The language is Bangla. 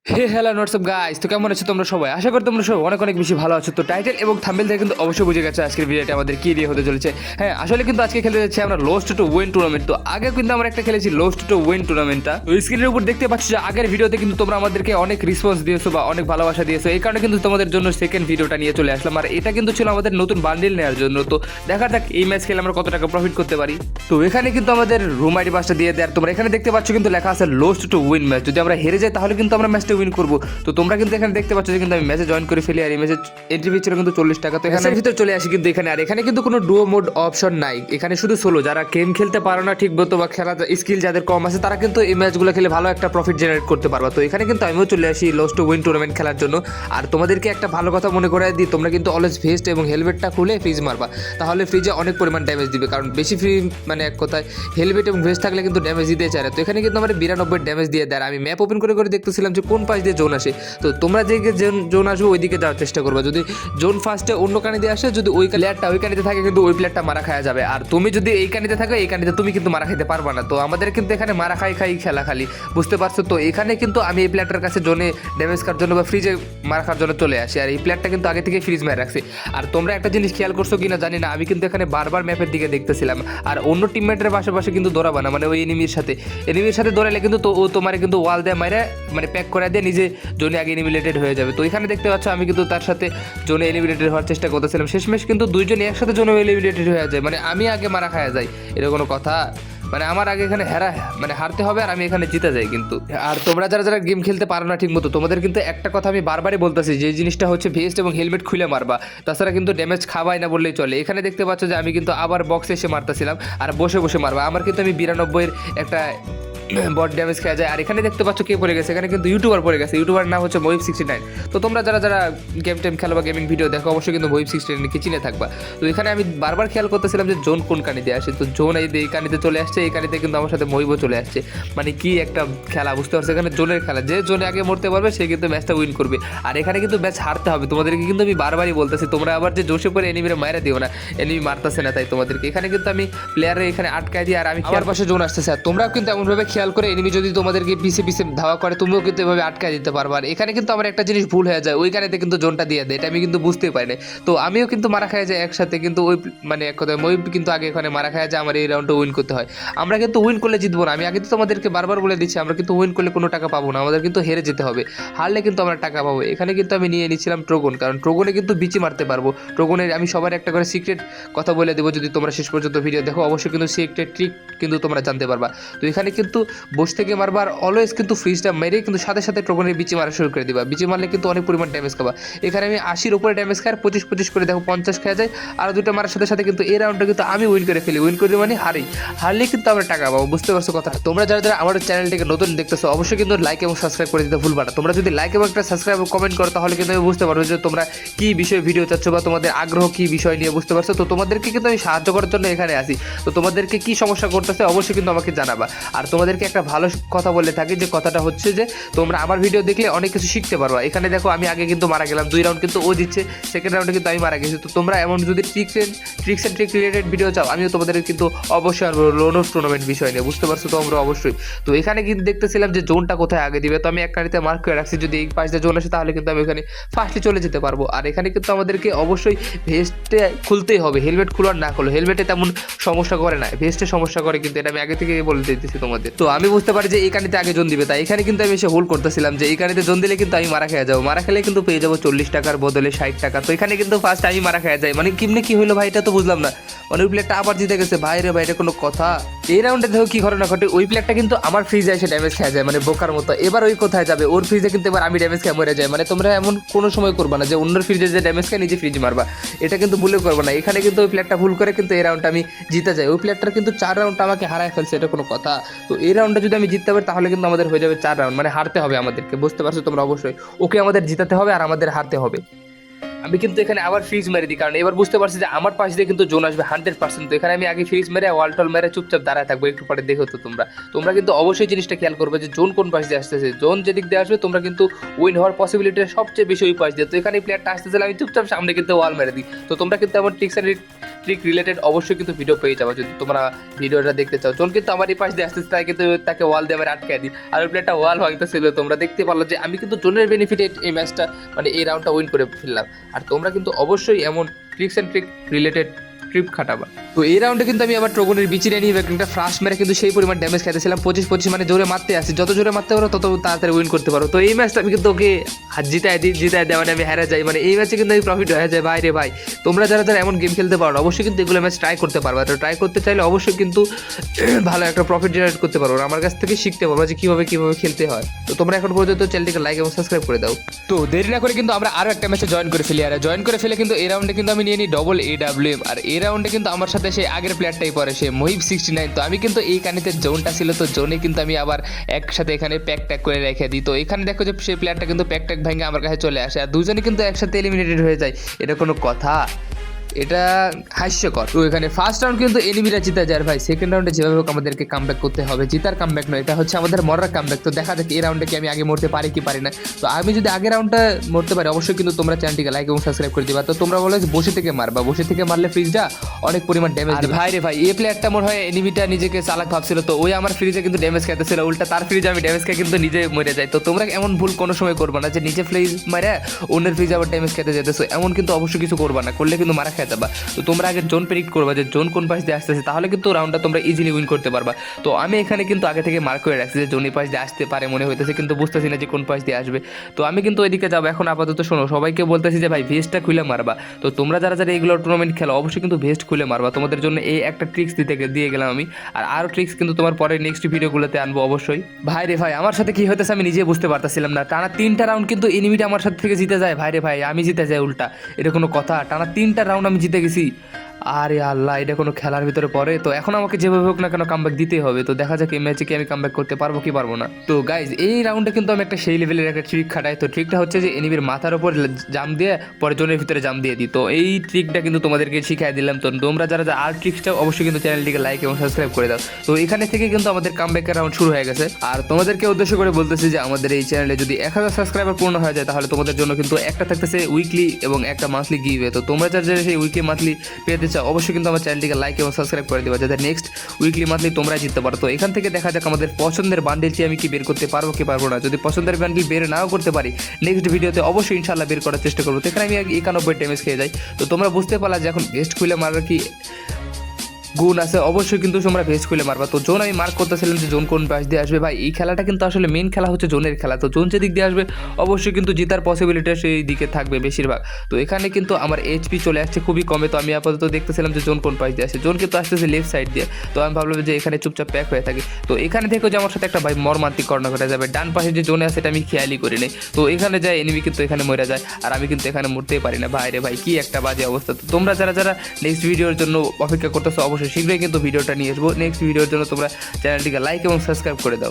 হে হ্যালো হোয়াটসঅ্যাপ গাইস, তো কেমন আছো তোমরা সবাই? আশা করি তোমরা সবাই অনেক অনেক বেশি ভালো আছো। তো টাইটেল এবং থাম্বনেল থেকে কিন্তু অবশ্যই বুঝে গেছো আজকের ভিডিওটা আমাদের কি দিয়ে হতে চলেছে। হ্যাঁ, আসলে কিন্তু আজকে খেলতে যাচ্ছি আমরা লোস্ট টু উইন টুর্নামেন্ট। তো আগে কিন্তু আমরা একটা খেলেছি লোস্ট টু উইন টুর্নামেন্টটা। তো স্ক্রিনের উপর দেখতে পাচ্ছ যে আগের ভিডিওতে কিন্তু তোমরা আমাদেরকে অনেক রেসপন্স দিয়েছো বা অনেক ভালোবাসা দিয়েছো, এই কারণে কিন্তু তোমাদের জন্য সেকেন্ড ভিডিওটা নিয়ে চলে আসলাম। আর এটা কিন্তু ছিল আমাদের নতুন বান্ডিল নেওয়ার জন্য। তো দেখা যাক এই ম্যাচ খেলে আমরা কত টাকা প্রফিট করতে পারি। তো এখানে কিন্তু আমাদের রুম আইডি পাসটা দিয়ে দেয়। আর তোমরা এখানে দেখতে পাচ্ছ কিন্তু লেখা আছে লোস্ট টু উইন ম্যাচ। যদি আমরা হেরে যাই তাহলে কিন্তু আমরা ম্যাচটা উইন করবো। তো তোমরা কিন্তু এখানে দেখতে পাচ্ছ যে কিন্তু আমি ম্যাচে জয়েন করে ফেলি। আর এই ম্যাচের এন্ট্রি ফি ছিল কিন্তু 40 টাকা। তো এখানে ভিতরে চলে আসি কিন্তু এখানে। আর এখানে কিন্তু কোনো ডুও মোড অপশন নাই, এখানে শুধু সোলো। যারা গেম খেলতে পারো না ঠিক মতো বা খেলা স্কিল যাদের কম আছে তারা কিন্তু এই ম্যাচগুলো খেলে ভালো একটা প্রফিট জেনারেট করতে পারবা। তো এখানে কিন্তু আমিও চলে আসি লোস্ট টু উইন টুর্নামেন্ট খেলার জন্য। আর তোমাদেরকে একটা ভালো কথা মনে করাই দিই, তোমরা কিন্তু অলওয়েজ ভেস্ট এবং হেলমেটটা খুলে ফ্রিজ মারবা, তাহলে ফ্রিজে অনেক পরিমাণ ড্যামেজ দিবে। কারণ বেশি ফ্রি মানে এক কথায় হেলমেট এবং ভেস্ট থাকলে কিন্তু ড্যামেজ দিতে চায় না। তো এখানে কিন্তু আমার 92 ড্যামেজ দিয়ে দেয়। আমি ম্যাপ ওপেন করে দেখতেছিলাম যে কোন পাশ দিয়ে জোন আসে। তো তোমরা যে জোন আসবে ওইদিকে যাওয়ার চেষ্টা করবা। যদি জোন ফার্স্টে অন্য কানে দিয়ে আসে, যদি ওই প্লেয়ারটা ওই কানিতে থাকে কিন্তু ওই প্লেয়ারটা মারা খাওয়া যাবে। আর তুমি যদি এই কানিতে থাকো এই কানিতে তুমি কিন্তু মারা খাইতে পারবা না। তো আমাদের কিন্তু এখানে মারা খাই খেলা খালি, বুঝতে পারছো? তো এখানে কিন্তু আমি এই প্লেয়ারটার কাছে জোনে ড্যামেজ খাওয়ার জন্য বা ফ্রিজে মারা খাওয়ার জন্য চলে আসি। আর এই প্লেয়ারটা কিন্তু আগে থেকে ফ্রিজ মেরে রাখছে। আর তোমরা একটা জিনিস খেয়াল করছো কিনা জানি না, আমি কিন্তু এখানে বারবার ম্যাপের দিকে দেখতেছিলাম। আর অন্য টিমমেটের পাশাপাশি কিন্তু দৌড়াবা না, মানে ওই এনিমির সাথে দৌড়ালে কিন্তু তো ও তোমার কিন্তু ওয়াল দিয়ে মারে মানে প্যাক করে দিয়ে নিজে জোনে আগে এলিমিনেটেড হয়ে যাবে। তো এখানে দেখতে পাচ্ছ আমি কিন্তু তার সাথে জোনে এলিমিনেটেড হওয়ার চেষ্টা করতেছিলাম। শেষমেশ কিন্তু দুইজনই একসাথে জোনে এলিমিনেটেড হয়ে যায়, মানে আমি আগে মারা খাওয়া যায়। এরকম কোনো কথা? মানে আমার আগে এখানে মানে হারতে হবে আর আমি এখানে জিতে যাই কিন্তু। আর তোমরা যারা যারা গেম খেলতে পারো না ঠিক মতো, তোমাদের কিন্তু একটা কথা আমি বারবারই বলতেছি, যে জিনিসটা হচ্ছে ভেস্ট এবং হেলমেট খুলে মারবা, তাছাড়া কিন্তু ড্যামেজ খাবাই না বললেই চলে। এখানে দেখতে পাচ্ছ যে আমি কিন্তু আবার বক্সে এসে মারতেছিলাম আর বসে বসে মারবা। আমার কিন্তু আমি 92-এর একটা বট ড্যামেজ খেয়া যায়। আর এখানে দেখতে পাচ্ছ কে পড়ে গেছে, এখানে কিন্তু ইউটিউবার পড়ে গেছে। ইউটিউবার নাম হচ্ছে Moib69। তো তোমরা যারা যারা গেম টেম খেলো বা গেমিং ভিডিও দেখো অবশ্যই কিন্তু Moib69কে চিনে থাকবা। তো এখানে আমি বারবার খেয়াল করতেছিলাম যে জোন কোন কানিতে আসে। তো জোন এই কানিতে চলে আসছে, এই কানিতে কিন্তু আমার সাথে মহিবও চলে আসছে। মানে কি একটা খেলা, বুঝতে পারছো? এখানে জোনের খেলা, যে জোনে আগে মরতে পারবে সে কিন্তু ম্যাচটা উইন করবে। আর এখানে কিন্তু ম্যাচ হারতে হবে তোমাদেরকে, কিন্তু আমি বারবারই বলতেছি তোমরা আবার যে জোশে করে এনিমিরে মাইরা দিও না, এনিমি মারতেছে না তাই তোমাদেরকে। এখানে কিন্তু আমি প্লেয়ারে এখানে আটকাই দিই আর আমি খেয়াল পাশে জোন আসতেছে। আর তোমরাও কিন্তু এমনভাবে খেয়াল করে এনিমি যদি তোমাদেরকে পিছে পিছে ধাওয়া করে তুমিও কিন্তু এভাবে আটকায় দিতে পারবে। আর এখানে কিন্তু আমার একটা জিনিস ভুল হয়ে যায়, ওই কানেতে কিন্তু জোনটা দিয়ে দেয়, এটা আমি কিন্তু বুঝতেই পারি না। তো আমিও কিন্তু মারা খাওয়া যায় একসাথে, কিন্তু ওই মানে এক কথায় মহিব কিন্তু আগে এখানে মারা খাওয়া যায়, আমার এই রাউন্ডটা উইন করতে হয়। আমরা কিন্তু উইন করলে জিতবো না, আমি আগে তো তোমাদেরকে বারবার বলে দিচ্ছি, আমরা কিন্তু উইন করলে কোনো টাকা পাবো না, আমাদের কিন্তু হেরে যেতে হবে, হারলে কিন্তু আমরা টাকা পাবো। এখানে কিন্তু আমি নিয়ে নিচ্ছিলাম ট্রোগন, কারণ ট্রোগনে কিন্তু বিচি মারতে পারবো। ট্রোগনের আমি সবার একটা করে সিক্রেট কথা বলে দেবো, যদি তোমরা শেষ পর্যন্ত ভিডিও দেখো অবশ্যই কিন্তু সিক্রেট ট্রিক কিন্তু তোমরা জানতে পারবা। তো এখানে কিন্তু বসে থেকে মারবার অলওয়েজ কিন্তু ফ্রিজটা মেরে কিন্তু সাথে সাথে ট্রোগনের বিচি মারা শুরু করে দিবা। বিচি মারলে কিন্তু অনেক পরিমাণ ড্যামেজ খাবা। এখানে আমি 80-র উপরে ড্যামেজ খাই আর 25-25 করে দেখো 50 খেয়ে যায়। আর দুটো মারার সাথে সাথে কিন্তু এই রাউন্ডটা কিন্তু আমি উইন করে ফেলি। উইন করে মানে হারলে কিন্তু আমরা টাকা পাবো, বুঝতে পারছো কথা? তোমরা যারা যারা আমার চ্যানেলটিকে নতুন দেখতেছো অবশ্যই কিন্তু লাইক এবং সাবস্ক্রাইব করে দিতে ভুলবা না। তোমরা যদি লাইক এবং একটা সাবস্ক্রাইব এবং কমেন্ট করো তাহলে কিন্তু আমি বুঝতে পারবো যে তোমরা কি বিষয়ে ভিডিও চাচ্ছ বা তোমাদের আগ্রহ কি বিষয় নিয়ে, বুঝতে পারছো? তো তোমাদেরকে কিন্তু আমি সাহায্য করার জন্য এখানে আসি। তো তোমাদেরকে কি সমস্যা করতেছে অবশ্যই কিন্তু আমাকে জানাবা। আর তোমাদেরকে একটা ভালো কথা বলে থাকি, যে কথাটা হচ্ছে যে তোমরা আমার ভিডিও দেখলে অনেক কিছু শিখতে পারবা। এখানে দেখো আমি আগে কিন্তু মারা গেলাম, 2 রাউন্ড কিন্তু ও জিতছে, সেকেন্ড রাউন্ডে কিন্তু আমি মারা গেছি। তো তোমরা এমন যদি tricks and trick related video চাও আমিও তোমাদের কিন্তু অবশ্যই আনবো লোনস টুর্নামেন্ট বিষয় নিয়ে, বুঝতে পারছো তো? আমরা অবশ্যই তো এখানে কিন্তু দেখতেছিলাম যে জোনটা কোথায় আগে দিবে। তো আমি এক কানিতে মার্ক করে রাখছি, যদি এই পাশ দিয়ে জোন আসে তাহলে কিন্তু আমি এখানে ফার্স্টলি চলে যেতে পারবো। আর এখানে কিন্তু আমাদেরকে অবশ্যই ভেস্টে খুলতেই হবে, হেলমেট খুলার না খুলো, হেলমেটে তেমন সমস্যা করে না, ভেস্টে সমস্যা করে কিন্তু, এটা আমি আগে থেকে বলে দিতেছি তোমাদের। তো আমি বুঝতে পারি যে এই কানিতে আগে জোন দিবে, তাই এখানে কিন্তু আমি এসে হোল্ড করতেছিলাম যে এই কানিতে জোন দিলে কিন্তু আমি মারা খেয়ে যাবো, মারা খেলে কিন্তু পেয়ে যাবো 40 টাকার বদলে 60 টাকা। তো এখানে কিন্তু ফার্স্ট আমি মারা খেয়ে যাই, মানে কিমনে কি হইলো ভাই এটা তো বুঝলাম না। মানে ওই প্লেয়ারটা আবার জিতে গেছে, ভাই রে ভাই, এটা কোনো কথা? এই রাউন্ডে দেখো কি ঘটনা ঘটে, ওই প্লেয়ারটা কিন্তু আমার ফ্রিজে এসে ড্যামেজ খেয়ে যায়, মানে বোকার মতো। এবার ওই কোথায় যাবে, ওর ফ্রিজে কিন্তু এবার আমি ড্যামেজ খেয়ে মরে যায়। মানে তোমরা এমন কোনো সময় করবা না যে অন্যের ফ্রিজে যে ড্যামেজ খেয়ে নিজে ফ্রিজ মারবা, এটা কিন্তু ভুলে করবো না। এখানে কিন্তু ওই প্লেয়ারটা ভুল করে কিন্তু এই রাউন্ডটা আমি জিতে যাই। ওই প্লেয়ারটার কিন্তু 4 রাউন্ডটা আমাকে হারায় ফেলছে, এটা কোনো কথা? তো এই রাউন্ডটা যদি আমি জিততে পারি তাহলে কিন্তু আমাদের হয়ে যাবে 4 রাউন্ড, মানে হারতে হবে আমাদেরকে, বুঝতে পারছো তোমরা? অবশ্যই ওকে আমাদের জিতাতে হবে আর আমাদের হারতে হবে। আমি কিন্তু এখানে আবার ফ্রিজ মেরে দিই, কারণ এবার বুঝতে পারছি যে আমার পাশ দিয়ে কিন্তু জোন আসবে 100%। তো এখানে আমি আগে ফ্রিজ মেরে ওয়ালটল মেরে চুপচাপ দাঁড়ায় থাকবো, একটু পরে দেখো। তো তোমরা কিন্তু অবশ্যই জিনিসটা খেয়াল করবে যে জোন কোন পাশ দিয়ে আসতেছে, জোন যেদিক দিয়ে আসবে তোমরা কিন্তু উইন হওয়ার পসিবিলিটি সবচেয়ে বেশি ওই পাশ দিয়ে। তো এখানে প্লেয়ারটা আসতেছিল, আমি চুপচাপ সামনে কিন্তু ওয়াল মেরে দিই। তো তোমরা কিন্তু এমন ট্রিক্স অ্যান্ড ট্রিক রিলেটেড অবশ্যই কিন্তু ভিডিও পেয়ে যাবো যদি তোমরা ভিডিওটা দেখতে চাও। জোন কিন্তু আমার এই পাশ দিয়ে আসতেছে, তাই কিন্তু তাকে ওয়াল দিয়ে আবার আটকে দিই, আর ওই প্লেয়ারটা ওয়াল ভাঙতেছিল। তোমরা দেখতে পারলো যে আমি কিন্তু জোনের বেনিফিটে এই ম্যাচটা মানে এই রাউন্ডটা উইন করে ফেললাম। আর তোমরা কিন্তু অবশ্যই এমন tricks and trick related tip খাটাবা। তো এই রাউন্ডে কিন্তু আমি আবার ট্রোগনের বিচিরে নিয়ে একটা ফ্রাশ মেরে কিন্তু সেই পরিমাণ ড্যামেজ খাইতেছিলাম 25 মানে জোরে মারতে আসি, যত জোরে মারতে পারো তত তাড়াতাড়ি উইন করতে পারো। তো এই ম্যাচটা আমি কিন্তু ওকে জিতাই দিই মানে আমি হেরে যাই, মানে এই ম্যাচে কিন্তু আমি প্রফিট হয়ে যায়। ভাই রে ভাই, তোমরা যারা যারা এমন গেম খেলতে পারো অবশ্যই কিন্তু এগুলো ম্যাচ ট্রাই করতে পারবা। তো ট্রাই করতে চাইলে অবশ্যই কিন্তু ভালো একটা প্রফিট জেনারেট করতে পারো, আমার কাছ থেকে শিখতে পারবা যে কীভাবে খেলতে হয়। তো তোমরা এখন পর্যন্ত চ্যানেলটিকে লাইক এবং সাবস্ক্রাইব করে দাও। তো দেরি না করে কিন্তু আমরা আরও একটা ম্যাচে জয়েন করে ফেলি, আর জয়েন করে ফেলে কিন্তু এই রাউন্ডে কিন্তু আমি নিয়ে নিই ডবল AWM। আর এই রাউন্ডে কিন্তু আমার সাথে সেই আগের প্লেয়ারটাই পরে, সে মহিব 69। তো আমি কিন্তু এই কানিতে জোনটা ছিল, তো জোনে কিন্তু আমি আবার একসাথে এখানে প্যাক ট্যাক করে রেখে দিই। তো এখানে দেখো যে সেই প্লেয়ারটা কিন্তু প্যাক ট্যাক ভেঙে আমার কাছে চলে আসে, আর দুজনে কিন্তু একসাথে এলিমিনেটেড হয়ে যায়। এটা কোনো কথা? এটা হাস্যকর। তো এখানে ফার্স্ট রাউন্ড কিন্তু এনিমিরা জিতে যায় ভাই, সেকেন্ড রাউন্ডে যেভাবে হোক আমাদেরকে কামব্যাক করতে হবে। জিতার কামব্যাক নয়, এটা হচ্ছে আমাদের মরার কামব্যাক। তো দেখা যাক এই রাউন্ডে কি আমি আগে মরতে পারি কি পারি না। তো আমি যদি আগের রাউন্ডটা মরতে পারি অবশ্যই কিন্তু তোমরা চ্যানেলটিকে লাইক এবং সাবস্ক্রাইব করে দিবা। তো তোমরা বলো যে বসে থেকে মারবা, বসে থেকে মারলে ফ্রিজটা অনেক পরিমাণ ড্যামেজ দিবে। ভাই রে ভাই, এই প্লেয়ারটা মনে হয় এনিমিটা নিজেকে চালাক ভাবছিল, তো ওই আমার ফ্রিজে কিন্তু ড্যামেজ খাইতেছিল, উল্টা তার ফ্রিজে আমি ড্যামেজ খাই কিন্তু নিজে মরে যাই। তো তোমরা এমন ভুল কোনো সময় করবা না যে নিজে ফ্রিজ মারে অন্যের ফ্রিজে আবার ড্যামেজ খেতে যেতেছো, এমন কিন্তু অবশ্যই কিছু করবা না, করলে কিন্তু মারা খেয়ে যাবা। তো তোমরা আগে জোন প্রেডিক্ট করবা যে জোন কোন পাশ দিয়ে আসতেছে, তাহলে কিন্তু রাউন্ডটা তোমরা ইজিলি উইন করতে পারবা। তো আমি এখানে কিন্তু আগে থেকে মার্ক করে রাখছি যে জোন এই পাশ দিয়ে আসতে পারে মনে হইতেছে, কিন্তু বুঝতেছি না যে কোন পাশ দিয়ে আসবে। তো আমি কিন্তু ওইদিকে যাবো এখন। আপাতত শোনো, সবাইকে বলতেছি যে ভাই ভেস্টটা খুলে মারবা। তো তোমরা যারা যারা এইগুলো টুর্নামেন্ট খেলো অবশ্যই কিন্তু ভেস্ট খুলে মারবা। তোমাদের জন্য এই একটা ট্রিক্স দিয়ে গেলাম আমি, আর আরও ট্রিক্স কিন্তু তোমার পরে নেক্সট ভিডিওগুলোতে আনবো অবশ্যই। ভাই রে ভাই, আমার সাথে কি হইতেছে আমি নিজে বুঝতে পারতেছিলাম না। টানা 3টা রাউন্ড কিন্তু এনিমিটা আমার সাথে থেকে জিতে যায়। ভাই রে ভাই, আমি জিতে যাই উল্টা, এটা কোনো কথা? টানা 3টা রাউন্ড আমি জিতে গেছি। আরে আল্লাহ, এটা কোনো খেলার ভিতরে পড়ে? তো এখন আমাকে যেভাবে হোক না কেন কামব্যাক দিতেই হবে। তো দেখা যাক এই ম্যাচে কি আমি কামব্যাক করতে পারবো কি পারবো না। তো গাইজ, এই রাউন্ডে কিন্তু আমি একটা সেই লেভেলের একটা ট্রিক খাটাই। তো ট্রিকটা হচ্ছে যে এনিমির মাথার উপর জাম দিয়ে পরে জোনের ভিতরে জাম দিয়ে দিই। তো এই ট্রিকটা কিন্তু তোমাদেরকে শিখাই দিলাম। তো তোমরা যারা যারা আর ট্রিক্সটা অবশ্যই কিন্তু চ্যানেলটিকে লাইক এবং সাবস্ক্রাইব করে দাও। তো এখানে থেকে কিন্তু আমাদের কামব্যাকের রাউন্ড শুরু হয়ে গেছে। আর তোমাদেরকে উদ্দেশ্য করে বলতেছি যে আমাদের এই চ্যানেলে যদি 1000 সাবস্ক্রাইবার পূর্ণ হয়ে যায় তাহলে তোমাদের জন্য কিন্তু একটা থাকতেছে উইকলি এবং একটা মান্থলি গিভওয়ে। তো তোমরা যারা যারা সেই উইকলি মান্থলি পেতে চাও অবশ্যই কিন্তু আমার চ্যানেলটিকে লাইক এবং সাবস্ক্রাইব করে দেবা, যাতে নেক্সট উইকলি মান্থলি তোমরা জিততে পারো। তো এখান থেকে দেখা যাক আমাদের পছন্দের বান্ডেলটি আমি কি বের করতে পারবো কি পারবো না। যদি পছন্দের বান্ডেল বের নাও করতে পারি, নেক্সট ভিডিওতে অবশ্যই ইনশাল্লাহ বের করার চেষ্টা করবো। তো এখানে আমি 91 ড্যামেজ খেয়ে যাই। তো তোমরা বুঝতে পারলা যে এখন বেস্ট খুলে মারার কি গুণ আছে, অবশ্যই কিন্তু তোমরা ভেজ খুলে মারবা। তো জোন আমি মার্ক করতেছিলাম যে জোন কোন পাশ দিয়ে আসবে। ভাই এই খেলাটা কিন্তু আসলে মেন খেলা হচ্ছে জোনের খেলা। তো জোন যে দিক দিয়ে আসবে অবশ্যই কিন্তু জেতার পসিবিলিটি সেই দিকে থাকবে বেশিরভাগ। তো এখানে কিন্তু আমার এইচপি চলে আসছে খুবই কমে। তো আমি আপাতত দেখতেছিলাম যে জোন কোন পাশ দিয়ে আসছে। জোন কিন্তু আসতেছে লেফট সাইড দিয়ে। তো আমি ভাবলাম যে এখানে চুপচাপ প্যাক হয়ে থাকি। তো এখানে থেকেও যে আমার সাথে একটা ভাই মর্মান্তিক ঘটনা ঘটে যাবে। ডান পাশে যে জোনে আছে এটা আমি খেয়ালই করি নাই। তো এখানে যায় এনিমি কিন্তু এখানে মরে যায়, আর আমি কিন্তু এখানে মরতেই পারি না। ভাই রে ভাই, কি একটা বাজে অবস্থা। তো তোমরা যারা যারা নেক্সট ভিডিওর জন্য অপেক্ষা করতেছো অবশ্যই শীঘ্রই কিন্তু ভিডিওটা নিয়ে আসবো। নেক্সট ভিডিওর জন্য তোমরা চ্যানেলটিকে লাইক এবং সাবস্ক্রাইব করে দাও।